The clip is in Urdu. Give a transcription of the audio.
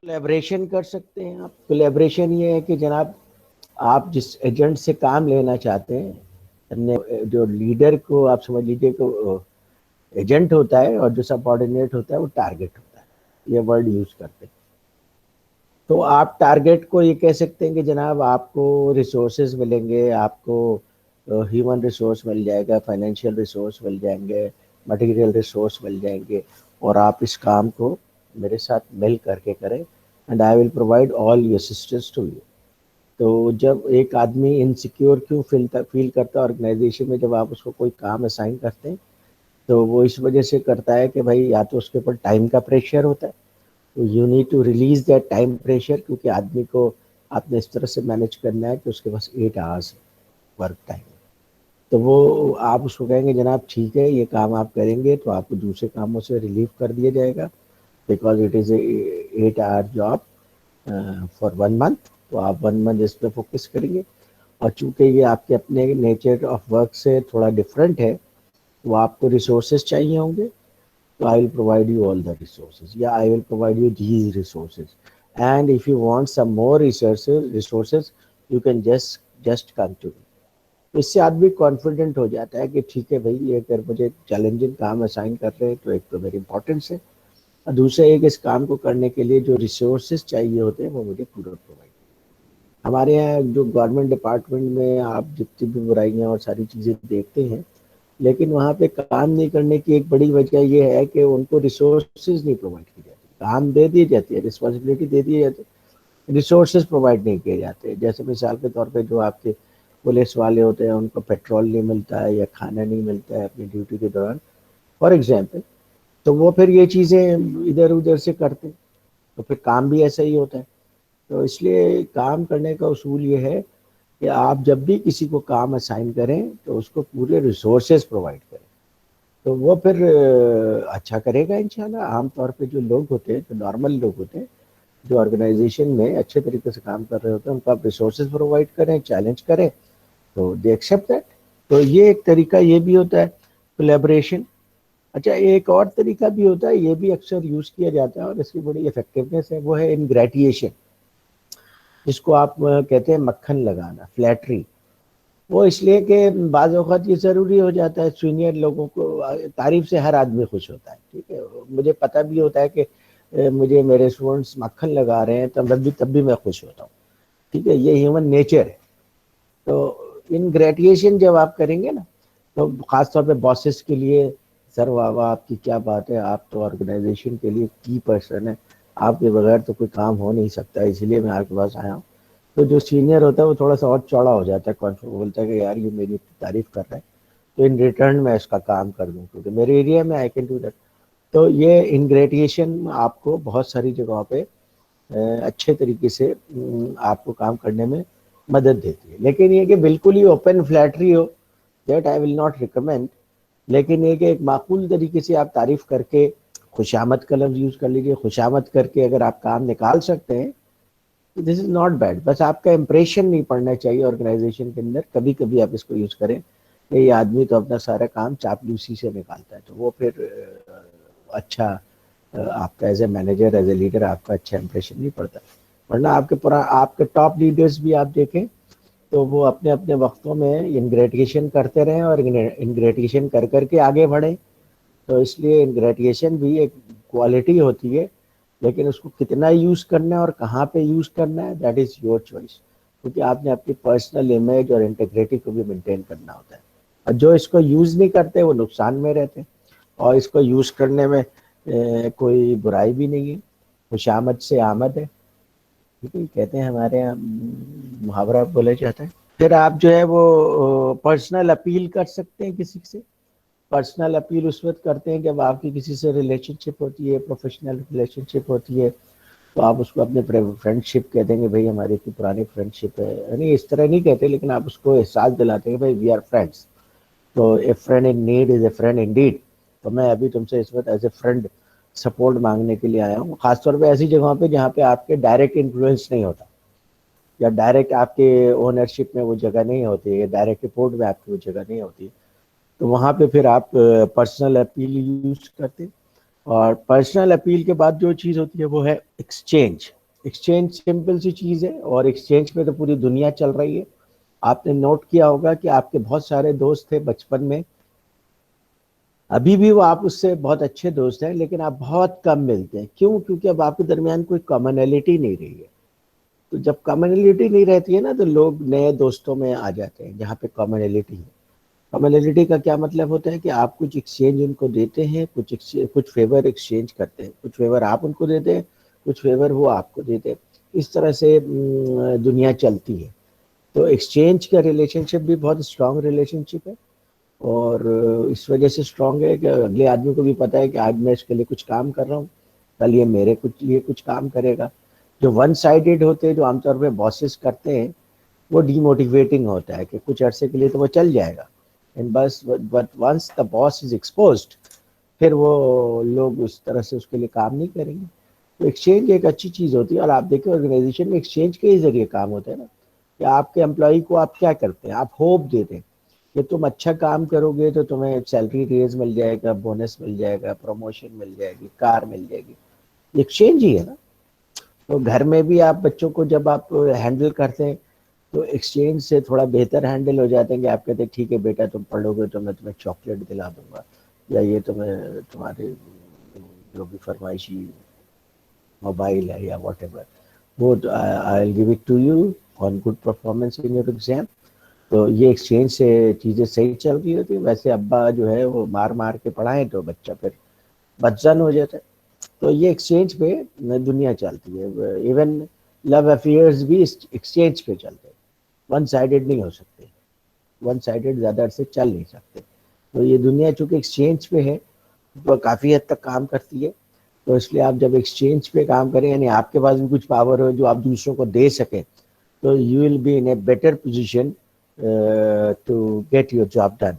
کولیبریشن کر سکتے ہیں آپ. کولیبریشن یہ ہے کہ جناب آپ جس ایجنٹ سے کام لینا چاہتے ہیں, جو لیڈر کو آپ سمجھ لیجیے کہ ایجنٹ ہوتا ہے اور جو سب آرڈینیٹ ہوتا ہے وہ ٹارگیٹ ہوتا ہے, یہ ورڈ یوز کرتے ہیں. تو آپ ٹارگیٹ کو یہ کہہ سکتے ہیں کہ جناب آپ کو ریسورسز ملیں گے, آپ کو ہیومن ریسورس مل جائے گا, فائنینشیل ریسورس مل جائیں گے, مٹیریل ریسورس مل جائیں گے, اور آپ اس کام کو میرے ساتھ مل کر کے کریں, and I will provide all your assistance to you. تو جب ایک آدمی انسیکیور کیوں فیل کرتا ہے آرگنائزیشن میں, جب آپ اس کو کوئی کام اسائن کرتے ہیں تو وہ اس وجہ سے کرتا ہے کہ بھائی یا تو اس کے اوپر ٹائم کا پریشر ہوتا ہے, تو you need to release that time pressure, کیونکہ آدمی کو آپ نے اس طرح سے مینیج کرنا ہے کہ اس کے پاس 8 hours ورک ٹائم. تو وہ آپ اس کو کہیں گے جناب ٹھیک ہے یہ کام آپ کریں گے تو آپ کو دوسرے کاموں سے ریلیف کر دیا جائے گا, because it is a 8 hour job for 1 month. تو آپ 1 month اس پہ فوکس کریں گے, اور چونکہ یہ آپ کے اپنے نیچر آف ورک سے تھوڑا ڈفرینٹ ہے, وہ آپ کو ریسورسز چاہیے ہوں گے, تو I will provide you all the resources, یا I will provide you these resources, and if you want some more resources you can just come to me. تو اس سے آدمی کانفیڈنٹ ہو جاتا ہے کہ ٹھیک ہے بھائی, یہ اگر مجھے چیلنجنگ کام اسائن کر رہے ہیں تو ایک تو میری امپورٹنس ہے, اور دوسرا ایک اس کام کو کرنے کے لیے جو ریسورسز چاہیے ہوتے ہیں وہ مجھے پورا پرووائڈ. ہمارے یہاں جو گورنمنٹ ڈپارٹمنٹ میں آپ جتنی بھی برائیاں اور ساری چیزیں دیکھتے ہیں, لیکن وہاں پہ کام نہیں کرنے کی ایک بڑی وجہ یہ ہے کہ ان کو ریسورسز نہیں پرووائڈ کی جاتی. کام دے دی جاتی ہے, رسپانسبلٹی دے دی جاتی ہے, ریسورسز پرووائڈ نہیں کیے جاتے. جیسے مثال کے طور پہ جو آپ کے پولیس والے ہوتے ہیں ان کو پیٹرول نہیں ملتا ہے یا کھانا نہیں ملتا ہے اپنی ڈیوٹی کے دوران فار ایگزامپل, تو وہ پھر یہ چیزیں ادھر ادھر سے کرتے, تو پھر کام بھی ایسا ہی ہوتا ہے. تو اس لیے کام کرنے کا اصول یہ ہے کہ آپ جب بھی کسی کو کام اسائن کریں تو اس کو پورے ریسورسز پرووائڈ کریں, تو وہ پھر اچھا کرے گا انشاءاللہ. عام طور پہ جو لوگ ہوتے ہیں, جو نارمل لوگ ہوتے ہیں, جو آرگنائزیشن میں اچھے طریقے سے کام کر رہے ہوتے ہیں, ان کو آپ ریسورسز پرووائڈ کریں, چیلنج کریں, تو دے ایکسیپٹ دیٹ. تو یہ ایک طریقہ یہ بھی ہوتا ہے کولیبریشن. اچھا ایک اور طریقہ بھی ہوتا ہے, یہ بھی اکثر یوز کیا جاتا ہے اور اس کی بڑی افیکٹونیس ہے, وہ ہے انگریٹیشن, جس کو آپ کہتے ہیں مکھن لگانا, فلیٹری. وہ اس لیے کہ بعض اوقات یہ ضروری ہو جاتا ہے, سینئر لوگوں کو تعریف سے ہر آدمی خوش ہوتا ہے, ٹھیک ہے, مجھے پتہ بھی ہوتا ہے کہ مجھے میرے اسٹوڈنٹس مکھن لگا رہے ہیں تب بھی میں خوش ہوتا ہوں, ٹھیک ہے, یہ ہیومن نیچر ہے. تو انگریٹیشن جب آپ کریں گے نا, تو خاص طور پہ باسز کے لیے, سر واہ واہ آپ کی کیا بات ہے, آپ تو آرگنائزیشن کے لیے کی پرسن ہے, آپ کے بغیر تو کوئی کام ہو نہیں سکتا, اس لیے میں آپ کے پاس آیا ہوں. تو جو سینئر ہوتا ہے وہ تھوڑا سا اور چوڑا ہو جاتا ہے, کانفیڈنٹ, بولتا ہے کہ یار یہ میری تعریف کر رہا ہے تو ان ریٹرن میں اس کا کام کر دوں, کیونکہ میرے ایریا میں آئی کین ڈو دیٹ. تو یہ انگریٹیشن آپ کو بہت ساری جگہوں پہ اچھے طریقے سے آپ کو کام کرنے میں مدد دیتی ہے. لیکن یہ کہ بالکل ہی اوپن فلیٹری ہو, that I will not recommend. لیکن یہ کہ ایک معقول طریقے سے آپ تعریف کر کے, خوشامد کا لفظ یوز کر لیجیے, خوشامد کر کے اگر آپ کام نکال سکتے ہیں دس از ناٹ بیڈ. بس آپ کا امپریشن نہیں پڑنا چاہیے آرگنائزیشن کے اندر. کبھی کبھی آپ اس کو یوز کریں کہ یہ آدمی تو اپنا سارا کام چاپلوسی سے نکالتا ہے, تو وہ پھر اچھا آپ کا as a manager, as a leader آپ کا اچھا امپریشن نہیں پڑتا. ورنہ آپ کے ٹاپ لیڈرز بھی آپ دیکھیں تو وہ اپنے اپنے وقتوں میں انگریٹیشن کرتے رہیں اور انگریٹیشن کر کر کے آگے بڑھیں. تو اس لیے انگریٹیشن بھی ایک کوالٹی ہوتی ہے, لیکن اس کو کتنا یوز کرنا ہے اور کہاں پہ یوز کرنا ہے دیٹ از یور چوائس, کیونکہ آپ نے اپنی پرسنل امیج اور انٹیگریٹی کو بھی مینٹین کرنا ہوتا ہے. اور جو اس کو یوز نہیں کرتے وہ نقصان میں رہتے ہیں, اور اس کو یوز کرنے میں کوئی برائی بھی نہیں ہے, خوشامد سے آمد ہے, ٹھیک ہے, کہتے ہیں ہمارے یہاں محاورہ بولے جاتا ہے. پھر آپ جو ہے وہ پرسنل اپیل کر سکتے ہیں کسی سے. پرسنل اپیل اس وقت کرتے ہیں جب آپ کی کسی سے ریلیشن شپ ہوتی ہے, پروفیشنل ریلیشن شپ ہوتی ہے, تو آپ اس کو اپنے فرینڈ شپ کہہ دیں گے, بھائی ہماری اتنی پرانی فرینڈ شپ ہے, یعنی اس طرح نہیں کہتے, لیکن آپ اس کو احساس دلاتے ہیں کہ بھائی وی آر فرینڈس. تو a friend in need is a friend indeed. تو میں ابھی تم سے اس وقت ایز اے فرینڈ سپورٹ مانگنے کے لیے آیا ہوں, خاص طور پہ ایسی جگہوں پہ جہاں پہ آپ کے ڈائریکٹ انفلوئنس نہیں ہوتا, یا ڈائریکٹ آپ کے اونرشپ میں وہ جگہ نہیں ہوتی ہے, ڈائریکٹ رپورٹ میں آپ کی وہ جگہ نہیں ہوتی, تو وہاں پہ پھر آپ پرسنل اپیل یوز کرتے. اور پرسنل اپیل کے بعد جو چیز ہوتی ہے وہ ہے ایکسچینج. ایکسچینج سمپل سی چیز ہے، اور ایکسچینج پہ تو پوری دنیا چل رہی ہے. آپ نے نوٹ کیا ہوگا کہ آپ کے بہت سارے دوست تھے بچپن میں، ابھی بھی وہ آپ اس سے بہت اچھے دوست ہیں، لیکن آپ بہت کم ملتے ہیں. کیوں؟ کیونکہ اب آپ کے درمیان کوئی کامنلٹی نہیں رہی ہے. تو جب کامنلٹی نہیں رہتی ہے نا، تو لوگ نئے دوستوں میں آ جاتے ہیں جہاں پہ کامنلٹی ہے. کامنلٹی کا کیا مطلب ہوتا ہے کہ آپ کچھ ایکسچینج ان کو دیتے ہیں، کچھ فیور ایکسچینج کرتے ہیں، کچھ فیور آپ ان کو دیتے ہیں، کچھ فیور وہ آپ کو دیتے ہیں. اس طرح سے دنیا چلتی ہے. تو ایکسچینج کا ریلیشن شپ بھی بہت اسٹرانگ ریلیشن شپ ہے، اور اس وجہ سے اسٹرانگ ہے کہ اگلے آدمی کو بھی پتا ہے کہ آج میں اس کے لیے کچھ کام کر رہا ہوں، کل یہ میرے لیے کچھ کام کرے گا. جو ون سائیڈڈ ہوتے ہیں، جو عام طور پہ باسز کرتے ہیں، وہ ڈی موٹیویٹنگ ہوتا ہے کہ کچھ عرصے کے لیے تو وہ چل جائے گا، بس but once the boss is exposed, پھر وہ لوگ اس طرح سے اس کے لیے کام نہیں کریں گے. تو ایکسچینج ایک اچھی چیز ہوتی ہے. اور آپ دیکھیں آرگنائزیشن میں ایکسچینج کے ہی ذریعے کام ہوتا ہے نا، کہ آپ کے امپلائی کو آپ کیا کرتے ہیں، آپ ہوپ دیتے ہیں کہ تم اچھا کام کرو گے تو تمہیں سیلری ریز مل جائے گا، بونس مل جائے گا، پروموشن مل جائے گی، کار مل جائے گی. ایکسچینج ہی ہے نا. تو گھر میں بھی آپ بچوں کو جب آپ ہینڈل کرتے ہیں تو ایکسچینج سے تھوڑا بہتر ہینڈل ہو جاتے ہیں، کہ آپ کہتے ہیں ٹھیک ہے بیٹا تم پڑھو گے تو میں تمہیں چاکلیٹ دلا دوں گا، یا یہ تمہیں تمہارے جو بھی فرمائشی موبائل ہے یا واٹ ایور، وہ I will give it to you on good performance in your exam. تو یہ ایکسچینج سے چیزیں صحیح چل رہی ہوتی ہیں. ویسے ابا جو ہے وہ مار مار کے پڑھائیں تو بچہ پھر بدزن ہو جاتا ہے. تو یہ ایکسچینج پہ دنیا چلتی ہے. ایون لو افیئرز بھی ایکسچینج پہ چلتے ہیں، ون سائیڈڈ نہیں ہو سکتے، ون سائیڈڈ زیادہ عرصے چل نہیں سکتے. تو یہ دنیا چونکہ ایکسچینج پہ ہے تو کافی حد تک کام کرتی ہے. تو اس لیے آپ جب ایکسچینج پہ کام کریں، یعنی آپ کے پاس بھی کچھ پاور ہو جو آپ دوسروں کو دے سکیں، تو you will be in a better position to get your job done.